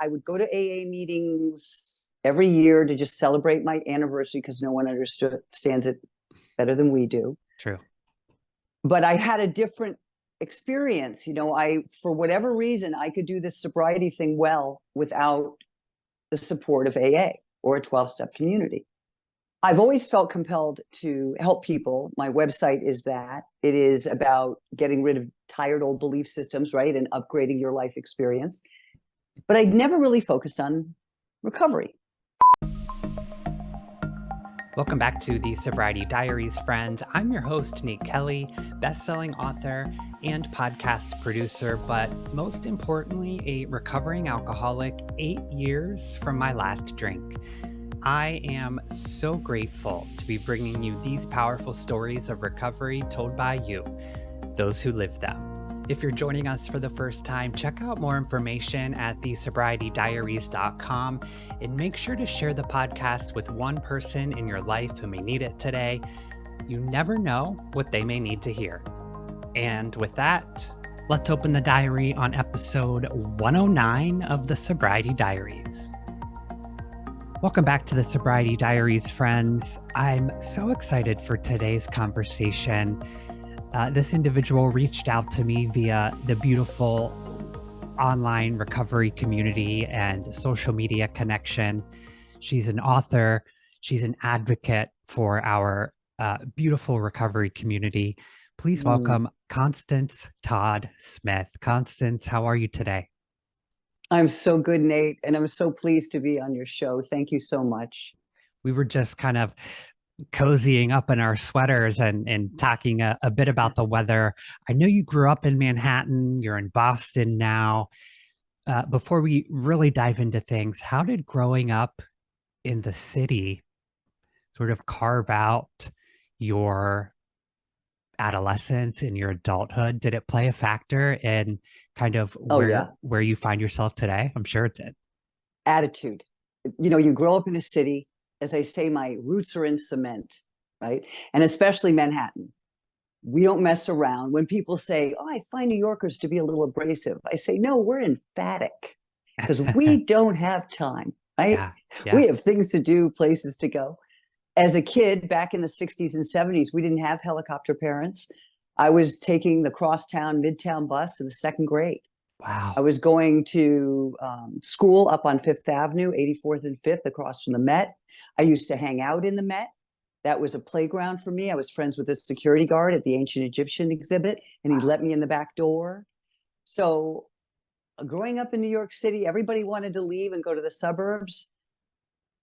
I would go to AA meetings every year to just celebrate my anniversary because no one understands it better than we do. True. But I had a different experience. For whatever reason, I could do this sobriety thing well without the support of AA or a 12-step community. I've always felt compelled to help people. My website is that. It is about getting rid of tired old belief systems, right? And upgrading your life experience. But I never really focused on recovery. Welcome back to the Sobriety Diaries, friends. I'm your host, Nate Kelly, best-selling author and podcast producer, but most importantly, a recovering alcoholic 8 years from my last drink. I am so grateful to be bringing you these powerful stories of recovery told by you, those who live them. If you're joining us for the first time, check out more information at thesobrietydiaries.com and make sure to share the podcast with one person in your life who may need it today. You never know what they may need to hear. And with that, let's open the diary on episode 109 of the Sobriety Diaries. Welcome back to the Sobriety Diaries, friends. I'm so excited for today's conversation. This individual reached out to me via the beautiful online recovery community and social media connection. She's an author. She's an advocate for our beautiful recovery community. Please welcome Constance Todd Smith. Constance, how are you today? I'm so good, Nate, and I'm so pleased to be on your show. Thank you so much. We were just kind of cozying up in our sweaters and talking a bit about the weather. I know you grew up in Manhattan. You're in Boston now. Before we really dive into things, how did growing up in the city sort of carve out your adolescence and your adulthood? Did it play a factor in kind of where you find yourself today? I'm sure it did. Attitude. You grow up in a city. As I say, my roots are in cement, right? And especially Manhattan. We don't mess around. When people say, oh, I find New Yorkers to be a little abrasive, I say, no, we're emphatic because we don't have time, right? Yeah. We have things to do, places to go. As a kid, back in the 60s and 70s, we didn't have helicopter parents. I was taking the crosstown Midtown bus in the second grade. Wow. I was going to school up on Fifth Avenue, 84th and 5th, across from the Met. I used to hang out in the Met. That was a playground for me. I was friends with the security guard at the Ancient Egyptian exhibit, and he let me in the back door. So growing up in New York City, everybody wanted to leave and go to the suburbs.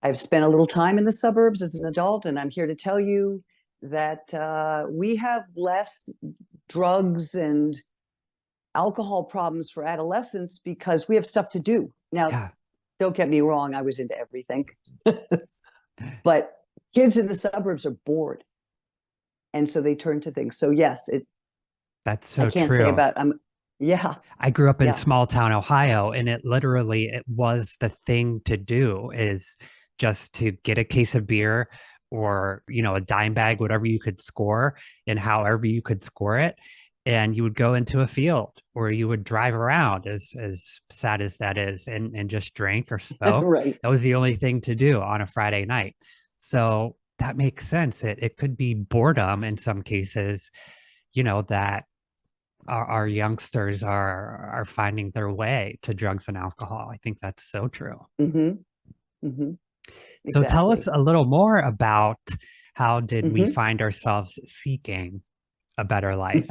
I've spent a little time in the suburbs as an adult, and I'm here to tell you that we have less drugs and alcohol problems for adolescents because we have stuff to do. Now, Don't get me wrong, I was into everything. But kids in the suburbs are bored. And so they turn to things. So yes, that's so true. I can't say about I grew up in small town Ohio, and it was the thing to do, is just to get a case of beer or, a dime bag, whatever you could score and however you could score it. And you would go into a field or you would drive around, as sad as that is, and just drink or smoke. Right. That was the only thing to do on a Friday night. So that makes sense. It could be boredom in some cases, that our youngsters are finding their way to drugs and alcohol. I think that's so true. Mm-hmm. Mm-hmm. So tell us a little more about how did we Mm-hmm. find ourselves seeking a better life?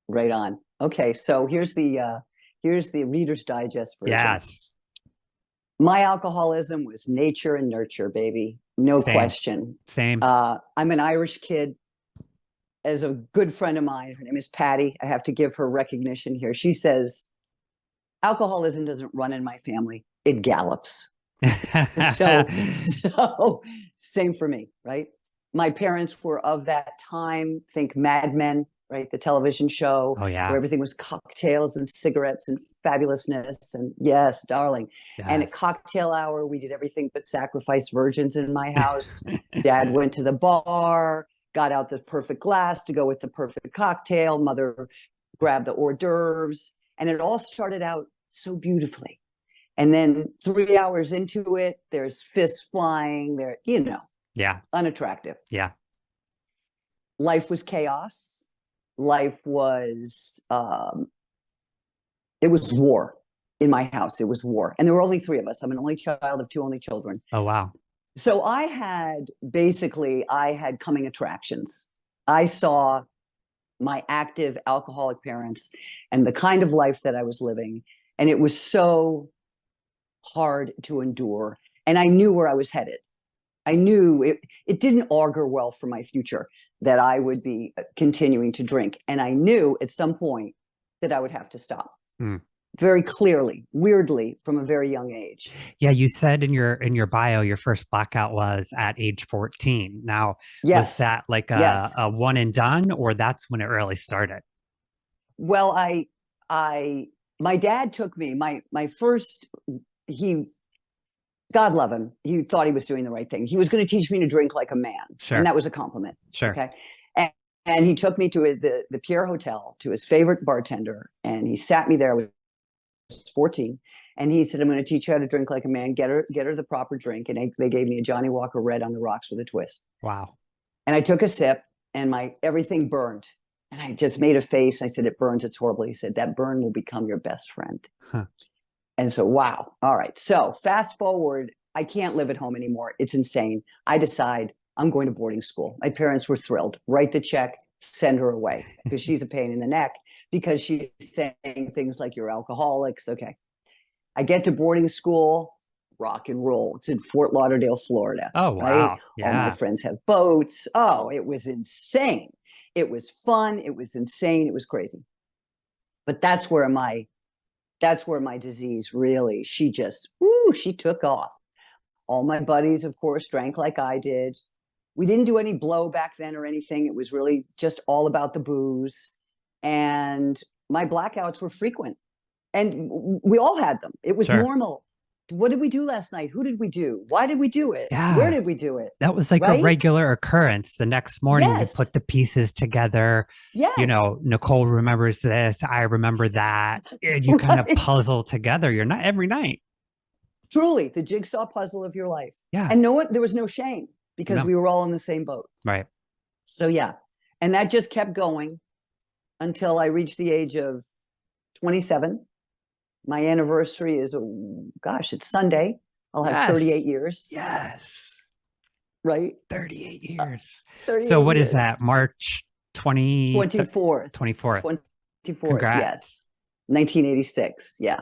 Right on. Okay, so here's the Reader's Digest version. Yes. My alcoholism was nature and nurture, baby. No question. Same. I'm an Irish kid. As a good friend of mine, her name is Patty. I have to give her recognition here. She says, alcoholism doesn't run in my family. It gallops. So same for me, right? My parents were of that time. Think Mad Men, right? The television show. Oh, yeah. Where everything was cocktails and cigarettes and fabulousness. And yes, darling. Yes. And at cocktail hour, we did everything but sacrifice virgins in my house. Dad went to the bar, got out the perfect glass to go with the perfect cocktail. Mother grabbed the hors d'oeuvres. And it all started out so beautifully. And then 3 hours into it, there's fists flying there, Yeah. unattractive. Yeah. Life was chaos. Life was, it was war in my house. It was war. And there were only three of us. I'm an only child of two only children. Oh, wow. So I had coming attractions. I saw my active alcoholic parents and the kind of life that I was living. And it was so hard to endure. And I knew where I was headed. I knew it didn't augur well for my future that I would be continuing to drink. And I knew at some point that I would have to stop. Very clearly, weirdly, from a very young age. Yeah, you said in your bio your first blackout was at age 14. Now, Yes. Was that like Yes. a one and done, or that's when it really started? Well, my dad took me, my first, God love him, he thought he was doing the right thing. He was going to teach me to drink like a man. Sure. And that was a compliment. Sure. Okay. And he took me to the Pierre Hotel, to his favorite bartender, and he sat me there. I was 14, and he said, "I'm going to teach you how to drink like a man. Get her the proper drink." And they gave me a Johnny Walker Red on the rocks with a twist. Wow. And I took a sip, and everything burned. And I just made a face. I said, "It burns. It's horrible." He said, "That burn will become your best friend." Huh. And so, wow. All right. So fast forward, I can't live at home anymore. It's insane. I decide I'm going to boarding school. My parents were thrilled. Write the check, send her away, because she's a pain in the neck, because she's saying things like, "You're alcoholics." Okay. I get to boarding school, rock and roll. It's in Fort Lauderdale, Florida. Oh, wow. Right? Yeah. All my friends have boats. Oh, it was insane. It was fun. It was insane. It was crazy. But that's where my disease really, she took off. All my buddies, of course, drank like I did. We didn't do any blow back then or anything. It was really just all about the booze. And my blackouts were frequent. And we all had them. It was normal. What did we do last night? Who did we do? Why did we do it? Yeah. Where did we do it? That was like a regular occurrence. The next morning, you put the pieces together. Yes. Nicole remembers this. I remember that. And you kind of puzzle together. You're not every night. Truly, the jigsaw puzzle of your life. Yeah. And there was no shame, because we were all in the same boat. Right. So, yeah. And that just kept going until I reached the age of 27. My anniversary is, it's Sunday. I'll have 38 years. Yes. Right? 38 years. 38 so what years. is that? March 24th. 24th. 24th. Congrats. Yes. 1986. Yeah.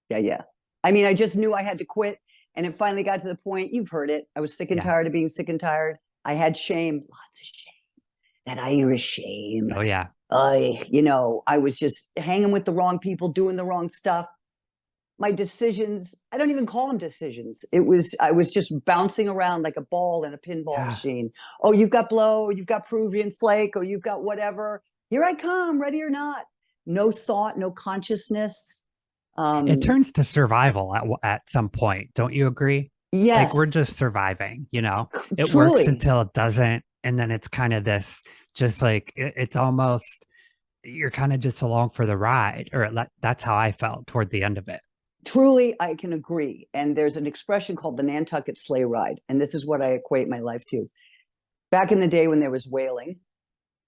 Yeah. I mean, I just knew I had to quit. And it finally got to the point, you've heard it. I was sick and tired of being sick and tired. I had shame, lots of shame. That Irish shame. Oh, yeah. I was just hanging with the wrong people, doing the wrong stuff. My decisions, I don't even call them decisions. I was just bouncing around like a ball in a pinball machine. Oh, you've got blow, you've got Peruvian flake, or you've got whatever. Here I come, ready or not. No thought, no consciousness. It turns to survival at some point. Don't you agree? Yes. Like, we're just surviving, It Truly. works until it doesn't. And then it's kind of this, just like, it's almost, you're kind of just along for the ride, or that's how I felt toward the end of it. Truly, I can agree. And there's an expression called the Nantucket sleigh ride. And this is what I equate my life to. Back in the day when there was whaling,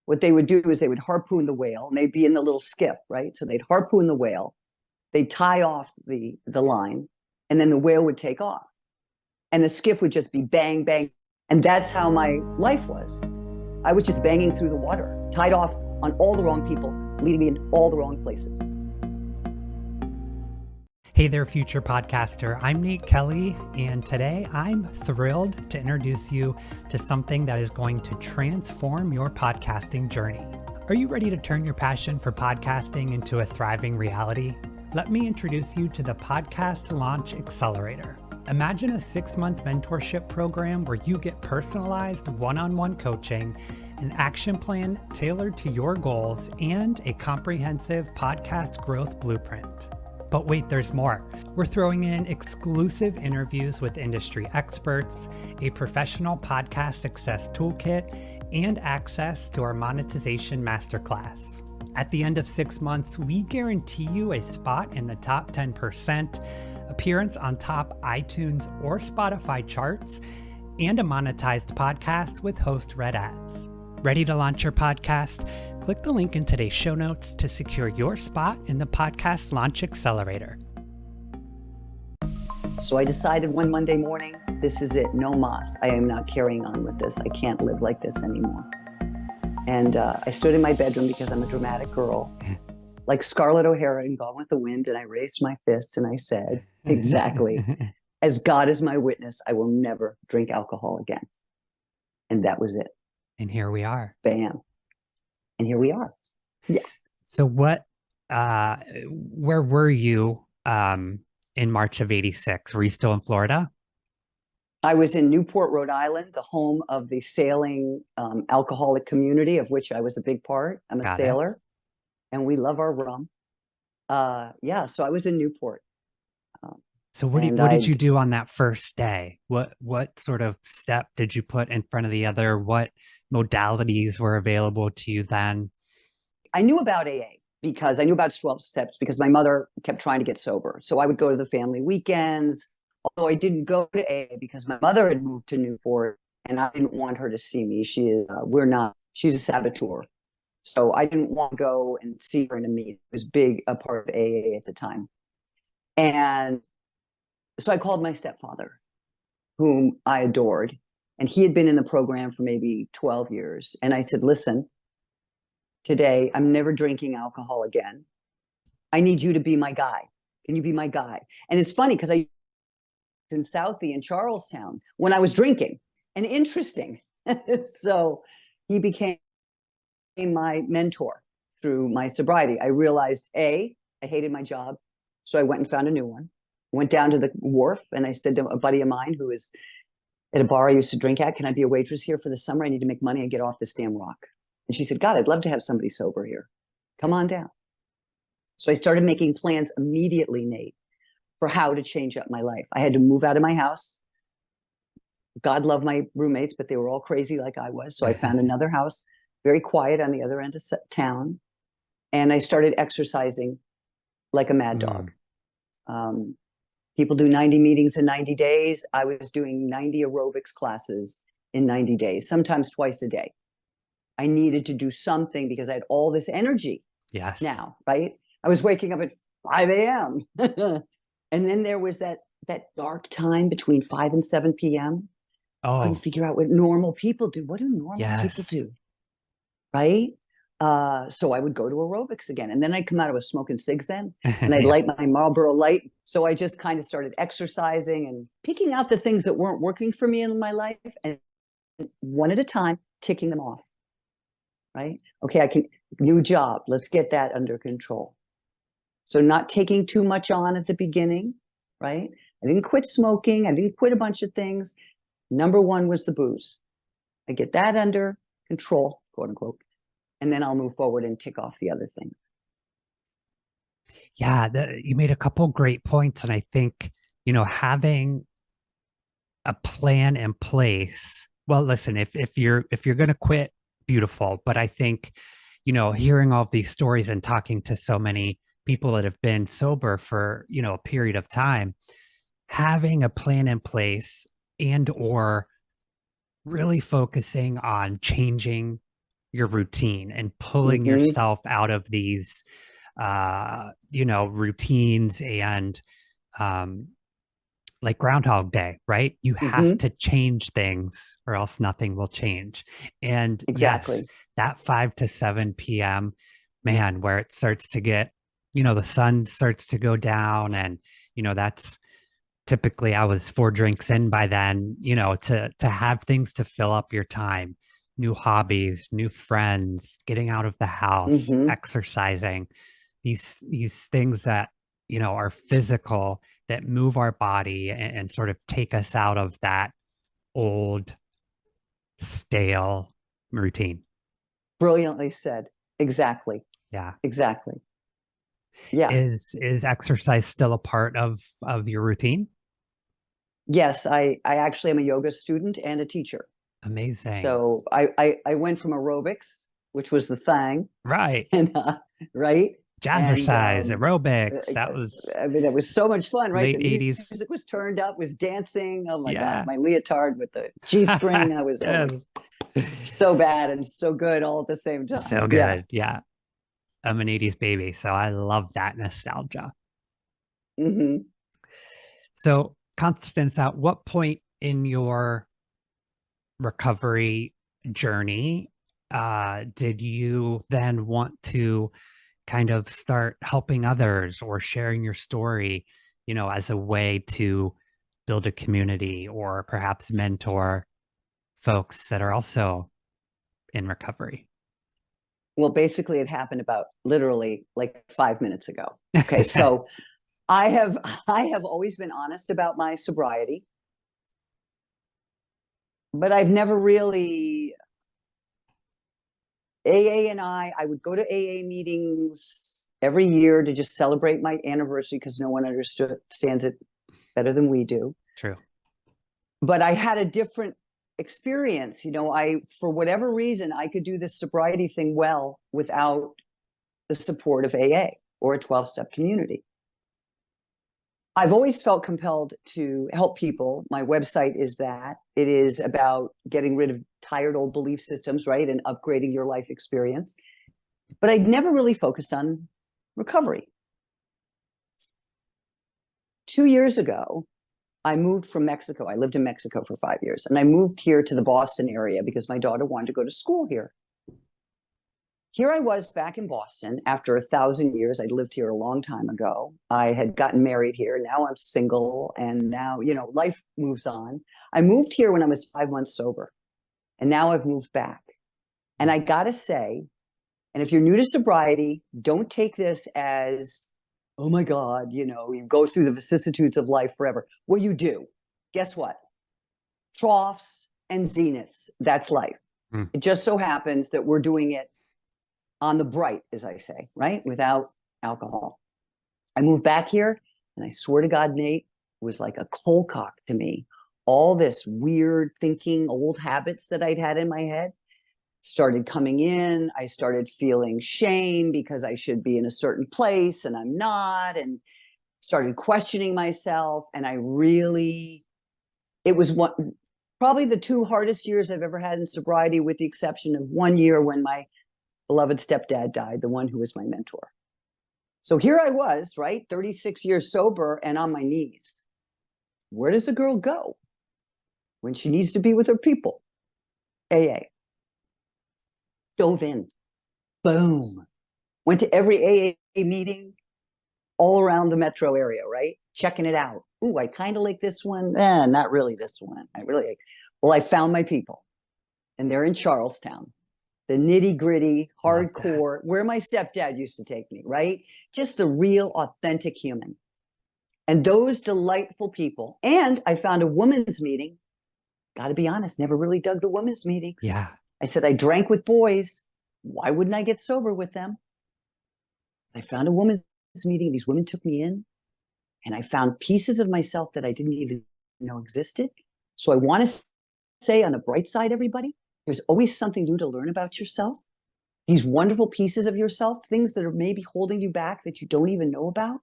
what they would do is they would harpoon the whale, and they'd be in the little skiff, right? So they'd harpoon the whale, they'd tie off the line, and then the whale would take off. And the skiff would just be bang, bang. And that's how my life was. I was just banging through the water, tied off on all the wrong people, leading me in all the wrong places. Hey there, future podcaster. I'm Nate Kelly, and today I'm thrilled to introduce you to something that is going to transform your podcasting journey. Are you ready to turn your passion for podcasting into a thriving reality? Let me introduce you to the Podcast Launch Accelerator. Imagine a 6-month mentorship program where you get personalized one-on-one coaching, an action plan tailored to your goals, and a comprehensive podcast growth blueprint. But wait, there's more. We're throwing in exclusive interviews with industry experts, a professional podcast success toolkit, and access to our monetization masterclass. At the end of 6 months, we guarantee you a spot in the top 10%, appearance on top iTunes or Spotify charts, and a monetized podcast with host Red Ads. Ready to launch your podcast? Click the link in today's show notes to secure your spot in the Podcast Launch Accelerator. So I decided one Monday morning, this is it, no mas. I am not carrying on with this. I can't live like this anymore. And I stood in my bedroom because I'm a dramatic girl, like Scarlett O'Hara in Gone with the Wind, and I raised my fist and I said, exactly, as God is my witness, I will never drink alcohol again. And that was it. And here we are. Bam. And here we are. Yeah. So where were you in March of 86? Were you still in Florida? I was in Newport, Rhode Island, the home of the sailing alcoholic community, of which I was a big part. I'm a sailor, and we love our rum. So I was in Newport. So what did you do on that first day? What sort of step did you put in front of the other? What modalities were available to you then? I knew about AA because I knew about 12 steps because my mother kept trying to get sober. So I would go to the family weekends, although I didn't go to AA because my mother had moved to Newport and I didn't want her to see me. She's a saboteur. So I didn't want to go and see her in a meet. It was a part of AA at the time. And so I called my stepfather, whom I adored, and he had been in the program for maybe 12 years. And I said, listen, today I'm never drinking alcohol again. I need you to be my guy. Can you be my guy? And it's funny because I was in Southie in Charlestown when I was drinking, and interesting. So he became my mentor through my sobriety. I realized, I hated my job. So I went and found a new one. Went down to the wharf and I said to a buddy of mine who was at a bar I used to drink at, can I be a waitress here for the summer? I need to make money and get off this damn rock. And she said, God, I'd love to have somebody sober here. Come on down. So I started making plans immediately, Nate, for how to change up my life. I had to move out of my house. God loved my roommates, but they were all crazy like I was. So I found another house, very quiet on the other end of town. And I started exercising like a mad dog. People do 90 meetings in 90 days. I was doing 90 aerobics classes in 90 days, sometimes twice a day. I needed to do something because I had all this energy. Yes. Now, right? I was waking up at 5 a.m. And then there was that dark time between 5 and 7 p.m. Oh. I couldn't figure out what normal people do. What do normal people do? Right? So I would go to aerobics again. And then I'd come out, I was smoking cigs then, and I'd light my Marlboro Light. So I just kind of started exercising and picking out the things that weren't working for me in my life and one at a time, ticking them off. Right? Okay, new job. Let's get that under control. So not taking too much on at the beginning, right? I didn't quit smoking. I didn't quit a bunch of things. Number one was the booze. I get that under control, quote unquote. And then I'll move forward and tick off the other things. Yeah, you made a couple great points. And I think, having a plan in place. Well, listen, if you're going to quit, beautiful. But I think, hearing all of these stories and talking to so many people that have been sober for, a period of time, having a plan in place and or really focusing on changing your routine and pulling yourself out of these, routines and like Groundhog Day, right? You have to change things or else nothing will change. And yes, that 5 to 7 p.m., man, where it starts to get, the sun starts to go down and, that's typically I was 4 drinks in by then, to have things to fill up your time, new hobbies, new friends, getting out of the house, exercising, these things that, are physical, that move our body and sort of take us out of that old, stale routine. Brilliantly said. Exactly. Yeah. Exactly. Yeah. Is exercise still a part of your routine? Yes, I actually am a yoga student and a teacher. Amazing. So I went from aerobics, which was the thing, right, and right And Jazzercise, aerobics. That was I mean, it was so much fun, right? late The 80s. music was turned up, was dancing. Oh my God, Yeah. my leotard with the G-string. I was Yes. so bad and so good all at the same time. So Yeah. good. Yeah. I'm an 80s baby, so I love that nostalgia. Hmm. So, Constance, at what point in your recovery journey did you then want to kind of start helping others or sharing your story, as a way to build a community or perhaps mentor folks that are also in recovery? Well, basically, it happened about literally like 5 minutes ago. Okay, so I have I have always been honest about my sobriety, but I've never really AA and I would go to AA meetings every year to just celebrate my anniversary because no one understands it better than we do. True. But I had a different experience. For whatever reason, I could do this sobriety thing well without the support of AA or a 12-step community. I've always felt compelled to help people. My website is that. It is about getting rid of tired old belief systems, right? And upgrading your life experience. But I'd never really focused on recovery. 2 years ago, I moved from Mexico. I lived in Mexico for 5 years. And I moved here to the Boston area because my daughter wanted to go to school here. Here I was back in Boston after 1,000 years. I'd lived here a long time ago. I had gotten married here. Now I'm single. And now, life moves on. I moved here when I was 5 months sober. And now I've moved back. And I got to say, and if you're new to sobriety, don't take this as, oh my God, you go through the vicissitudes of life forever. Well, you do. Guess what? Troughs and zeniths. That's life. It just so happens that we're doing it on the bright, as I say, right? Without alcohol. I moved back here, and I swear to God, Nate, it was like a cold cock to me. All this weird thinking, old habits that I'd had in my head started coming in. I started feeling shame because I should be in a certain place and I'm not, and started questioning myself. And it was probably the 2 hardest years I've ever had in sobriety, with the exception of 1 year when my beloved stepdad died, the one who was my mentor. So here I was, right? 36 years sober and on my knees. Where does a girl go when she needs to be with her people? AA. Dove in. Boom. Went to every AA meeting all around the metro area, right? Checking it out. Ooh, I kind of like this one. Not really this one. I found my people. And they're in Charlestown. The nitty gritty, hardcore, where my stepdad used to take me, right? Just the real, authentic human. And those delightful people. And I found a women's meeting. Got to be honest, never really dug the women's meetings. Yeah. I said, I drank with boys. Why wouldn't I get sober with them? I found a women's meeting. These women took me in, and I found pieces of myself that I didn't even know existed. So I want to say, on the bright side, everybody, there's always something new to learn about yourself. These wonderful pieces of yourself, things that are maybe holding you back that you don't even know about.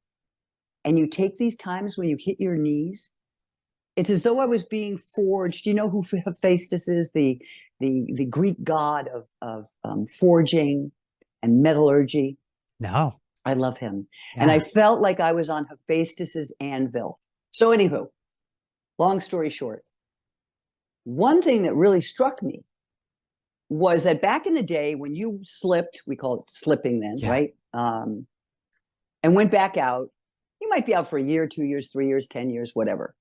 And you take these times when you hit your knees. It's as though I was being forged. You know who Hephaestus is? The Greek god of forging and metallurgy. No. I love him. Yeah. And I felt like I was on Hephaestus's anvil. So anywho, long story short, one thing that really struck me was that back in the day when you slipped, we call it slipping then, right? And went back out, you might be out for a year, 2 years, 3 years, 10 years, whatever.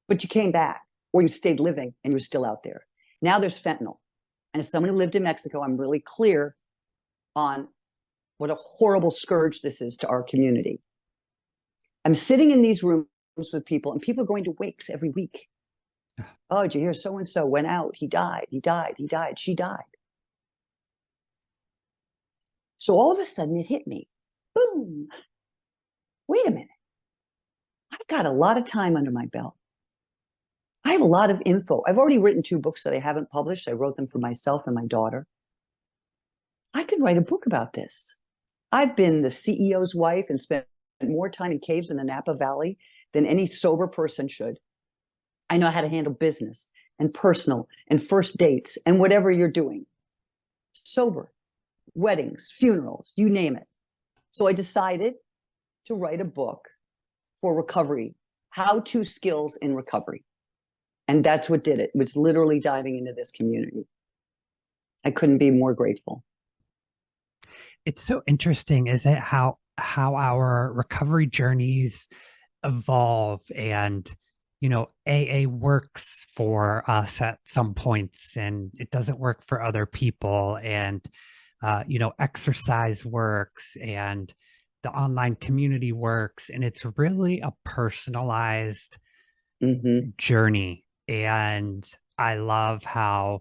But you came back, or you stayed living and you're still out there. Now there's fentanyl. And as someone who lived in Mexico, I'm really clear on what a horrible scourge this is to our community. I'm sitting in these rooms with people, and people are going to wakes every week. Oh, did you hear so-and-so went out? He died, she died. So all of a sudden it hit me. Boom. Wait a minute. I've got a lot of time under my belt. I have a lot of info. I've already written 2 books that I haven't published. I wrote them for myself and my daughter. I could write a book about this. I've been the CEO's wife and spent more time in caves in the Napa Valley than any sober person should. I know how to handle business and personal and first dates and whatever you're doing. Sober, weddings, funerals, you name it. So I decided to write a book for recovery, how-to skills in recovery. And that's what did it. It was literally diving into this community. I couldn't be more grateful. It's so interesting, is it, how our recovery journeys evolve, and AA works for us at some points and it doesn't work for other people, and exercise works and the online community works, and it's really a personalized journey. And I love how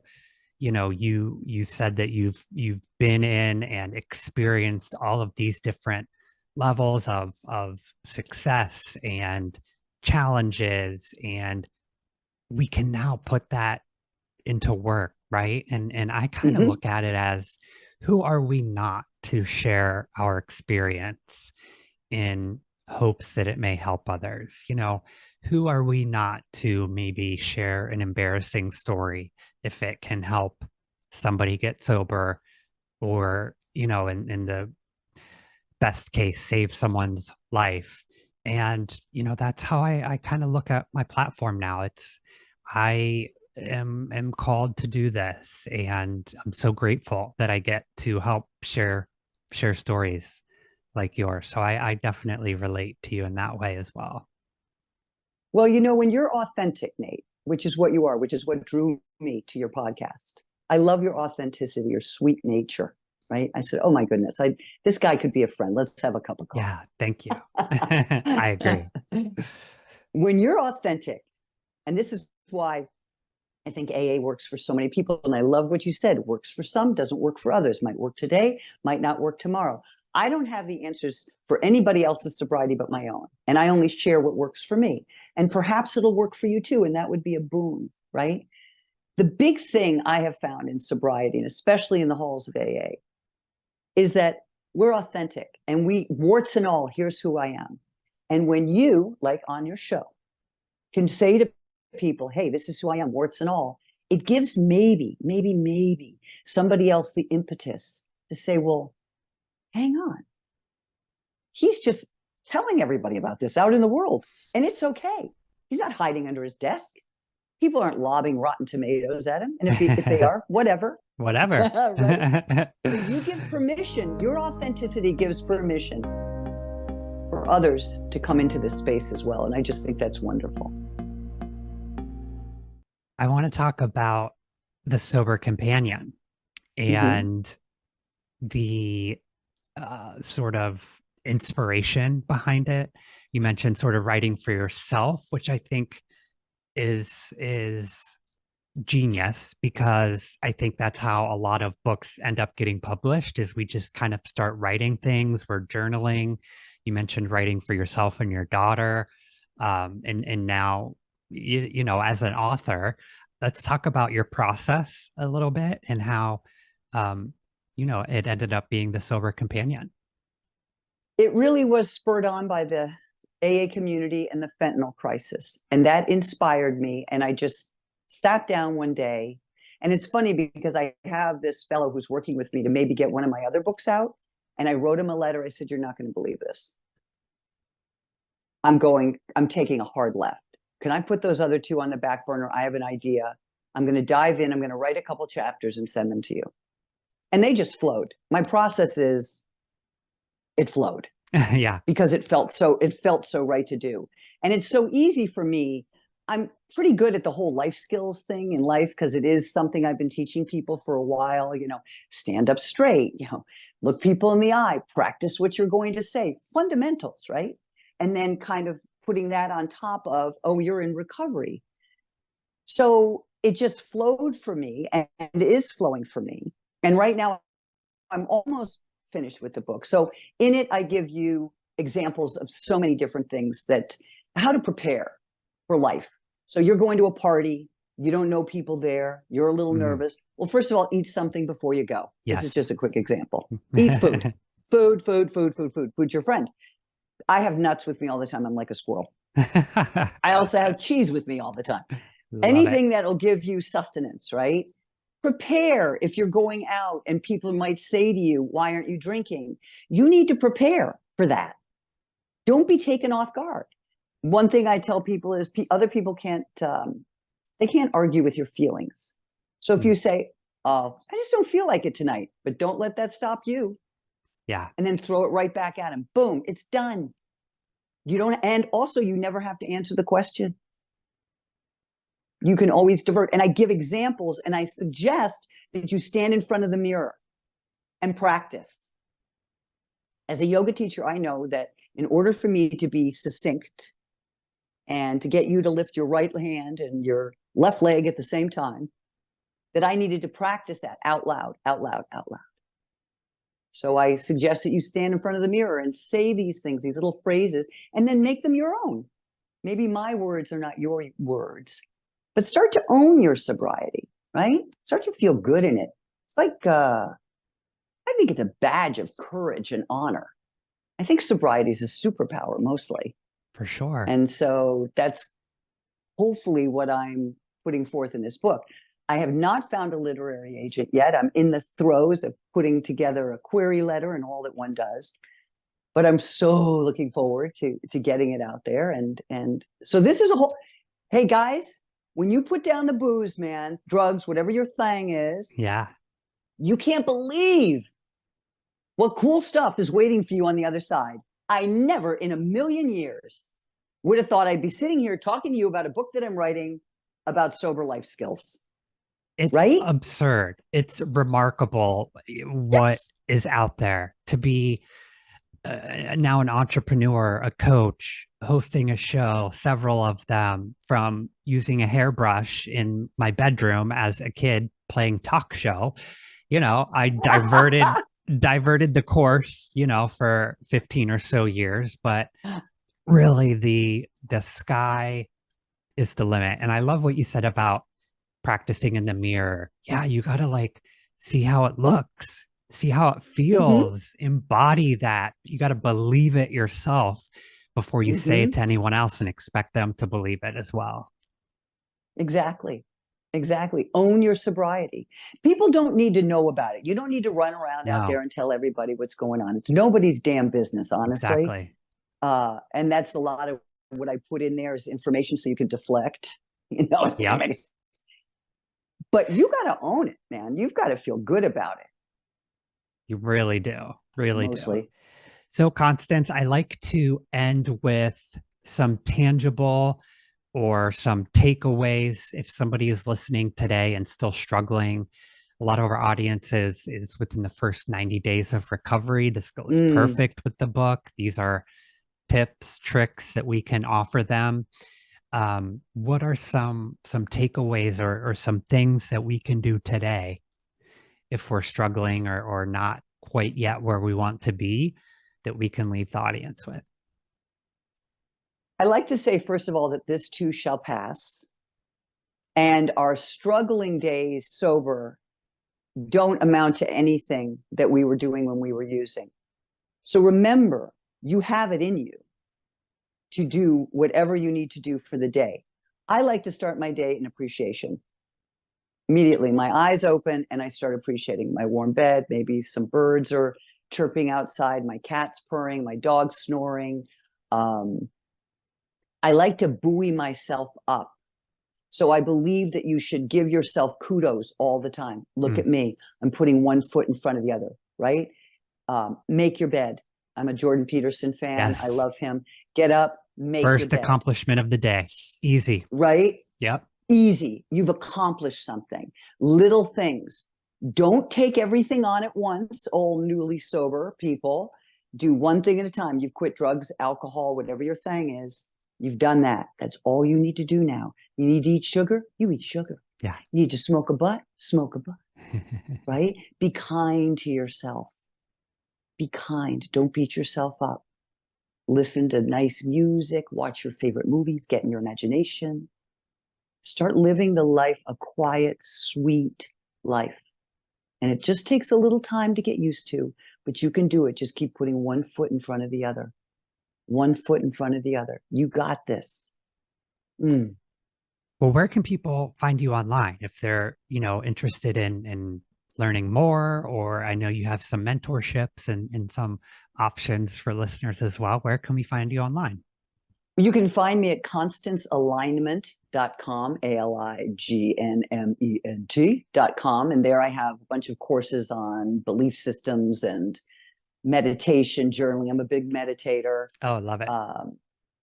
you said that you've been in and experienced all of these different levels of success and challenges, and we can now put that into work, right? And I kind of look at it as, who are we not to share our experience in hopes that it may help others? Who are we not to maybe share an embarrassing story if it can help somebody get sober, or, in the best case, save someone's life? And, that's how I kind of look at my platform now. I am called to do this, and I'm so grateful that I get to help share stories like yours. So I definitely relate to you in that way as well. Well, when you're authentic, Nate, which is what you are, which is what drew me to your podcast. I love your authenticity, your sweet nature, right? I said, oh my goodness, this guy could be a friend. Let's have a cup of coffee. Yeah, thank you. I agree. When you're authentic, and this is why I think AA works for so many people, and I love what you said, it works for some, doesn't work for others, might work today, might not work tomorrow. I don't have the answers for anybody else's sobriety but my own. And I only share what works for me. And perhaps it'll work for you too. And that would be a boon, right? The big thing I have found in sobriety, and especially in the halls of AA, is that we're authentic, and we, warts and all, here's who I am. And when you, like on your show, can say to people, hey, this is who I am, warts and all, it gives maybe somebody else the impetus to say, well, hang on. He's just telling everybody about this out in the world, and it's okay. He's not hiding under his desk. People aren't lobbing rotten tomatoes at him. And if they are, whatever. Whatever. Right? So you give permission. Your authenticity gives permission for others to come into this space as well. And I just think that's wonderful. I want to talk about the Sober Companion and the sort of inspiration behind it. You mentioned sort of writing for yourself, which I think is genius, because I think that's how a lot of books end up getting published, is we just kind of start writing things. We're journaling. You mentioned writing for yourself and your daughter. And now, as an author, let's talk about your process a little bit, and how, it ended up being the Sober Companion. It really was spurred on by the AA community and the fentanyl crisis. And that inspired me. And I just sat down one day. And it's funny because I have this fellow who's working with me to maybe get one of my other books out. And I wrote him a letter. I said, you're not going to believe this. I'm taking a hard left. Can I put those other two on the back burner? I have an idea. I'm going to dive in. I'm going to write a couple chapters and send them to you. And they just flowed. My process is, it flowed. Yeah. Because it felt so right to do. And it's so easy for me. I'm pretty good at the whole life skills thing in life, because it is something I've been teaching people for a while. Stand up straight, look people in the eye, practice what you're going to say, fundamentals, right? And then kind of putting that on top of, oh, you're in recovery. So it just flowed for me, and is flowing for me. And right now I'm almost finished with the book. So in it, I give you examples of so many different things, that how to prepare for life. So you're going to a party, you don't know people there, you're a little nervous. Well, first of all, eat something before you go. Yes. This is just a quick example. Eat food. Food, food, food, food, food. Food's your friend. I have nuts with me all the time. I'm like a squirrel. I also have cheese with me all the time. Love it. Anything that'll give you sustenance, right? Prepare if you're going out and people might say to you, why aren't you drinking? You need to prepare for that. Don't be taken off guard. One thing I tell people is other people can't, they can't argue with your feelings. So if you say, oh, I just don't feel like it tonight, but don't let that stop you. Yeah. And then throw it right back at him. Boom, it's done. You don't, and also you never have to answer the question. You can always divert. And I give examples and I suggest that you stand in front of the mirror and practice. As a yoga teacher, I know that in order for me to be succinct and to get you to lift your right hand and your left leg at the same time, that I needed to practice that out loud, out loud, out loud. So I suggest that you stand in front of the mirror and say these things, these little phrases, and then make them your own. Maybe my words are not your words, but start to own your sobriety, right? Start to feel good in it. It's like, I think it's a badge of courage and honor. I think sobriety is a superpower mostly. For sure. And so that's hopefully what I'm putting forth in this book. I have not found a literary agent yet. I'm in the throes of putting together a query letter and all that one does. But I'm so looking forward to getting it out there. And so this is a whole, hey guys, when you put down the booze, man, drugs, whatever your thing is, Yeah. you can't believe what cool stuff is waiting for you on the other side. I never in a million years would have thought I'd be sitting here talking to you about a book that I'm writing about sober life skills. It's right? absurd. It's remarkable what is out there to be now an entrepreneur, a coach, hosting a show, several of them, from using a hairbrush in my bedroom as a kid playing talk show. I diverted the course, for 15 or so years, but really the sky is the limit. And I love what you said about practicing in the mirror. Yeah, you got to see how it looks, see how it feels, embody that. You got to believe it yourself before you say it to anyone else and expect them to believe it as well. Exactly. Own your sobriety. People don't need to know about it. You don't need to run around out there and tell everybody what's going on. It's nobody's damn business, honestly. Exactly. And that's a lot of what I put in there is information so you can deflect. Yep. But you got to own it, man. You've got to feel good about it. You really do. Really Mostly. do. So, Constance, I like to end with some tangible or some takeaways. If somebody is listening today and still struggling, a lot of our audience is within the first 90 days of recovery. This goes perfect with the book. These are tips, tricks that we can offer them. What are some takeaways or some things that we can do today if we're struggling or not quite yet where we want to be, that we can leave the audience with? I like to say, first of all, that this too shall pass. And our struggling days sober don't amount to anything that we were doing when we were using. So remember, you have it in you to do whatever you need to do for the day. I like to start my day in appreciation. Immediately, my eyes open and I start appreciating my warm bed. Maybe some birds are chirping outside, my cat's purring, my dog's snoring. I like to buoy myself up. So I believe that you should give yourself kudos all the time. Look at me. I'm putting one foot in front of the other, right? Make your bed. I'm a Jordan Peterson fan. Yes. I love him. Get up, make your bed. First accomplishment of the day. Easy. Right? Yep. Easy. You've accomplished something. Little things. Don't take everything on at once, all newly sober people. Do one thing at a time. You've quit drugs, alcohol, whatever your thing is. You've done that. That's all you need to do now. You need to eat sugar? You eat sugar. Yeah. You need to smoke a butt? Smoke a butt. Right? Be kind to yourself. Be kind. Don't beat yourself up. Listen to nice music. Watch your favorite movies. Get in your imagination. Start living the life, a quiet, sweet life. And it just takes a little time to get used to. but you can do it. Just keep putting one foot in front of the other, one foot in front of the other. You got this. Mm. Well, where can people find you online if they're, interested in learning more? Or I know you have some mentorships and some options for listeners as well. Where can we find you online? You can find me at constancealignment.com, ALIGNMENT.com. And there I have a bunch of courses on belief systems and meditation, journaling. I'm a big meditator. Oh, I love it.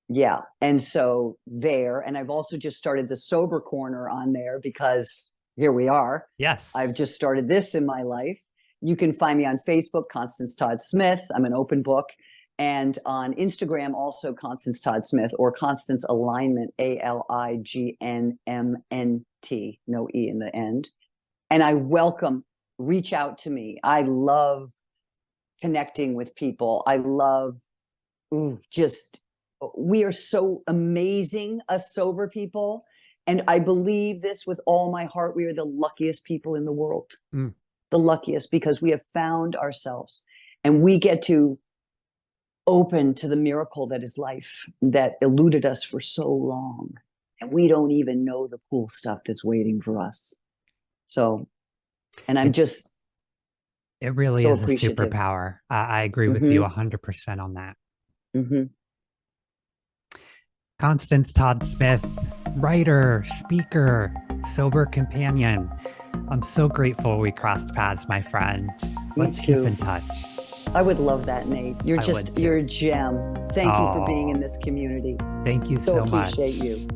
Yeah. And so there, and I've also just started the sober corner on there because here we are. Yes. I've just started this in my life. You can find me on Facebook, Constance Todd Smith. I'm an open book. And on Instagram, also Constance Todd Smith or Constance Alignment, ALIGNMNT, no E in the end. And I reach out to me. I love connecting with people. I love we are so amazing, us sober people. And I believe this with all my heart. We are the luckiest people in the world, the luckiest, because we have found ourselves and we get to open to the miracle that is life that eluded us for so long. And we don't even know the cool stuff that's waiting for us. So, and I'm just, it really so is a superpower. I agree with you 100% on that. Constance Todd Smith, writer, speaker, sober companion. I'm so grateful we crossed paths, my friend. Let's keep in touch. I would love that, Nate. You're a gem. Thank you for being in this community. Thank you so much. Appreciate you.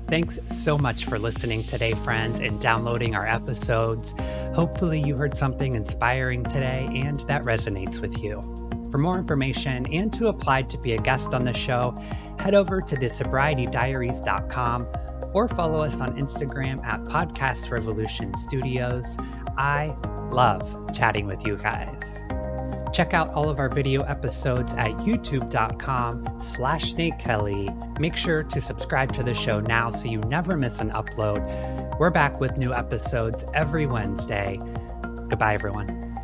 Thanks so much for listening today, friends, and downloading our episodes. Hopefully you heard something inspiring today and that resonates with you. For more information and to apply to be a guest on the show, head over to thesobrietydiaries.com or follow us on Instagram at Podcast Revolution Studios. I love chatting with you guys. Check out all of our video episodes at youtube.com/Nate Kelly. Make sure to subscribe to the show now so you never miss an upload. We're back with new episodes every Wednesday. Goodbye, everyone.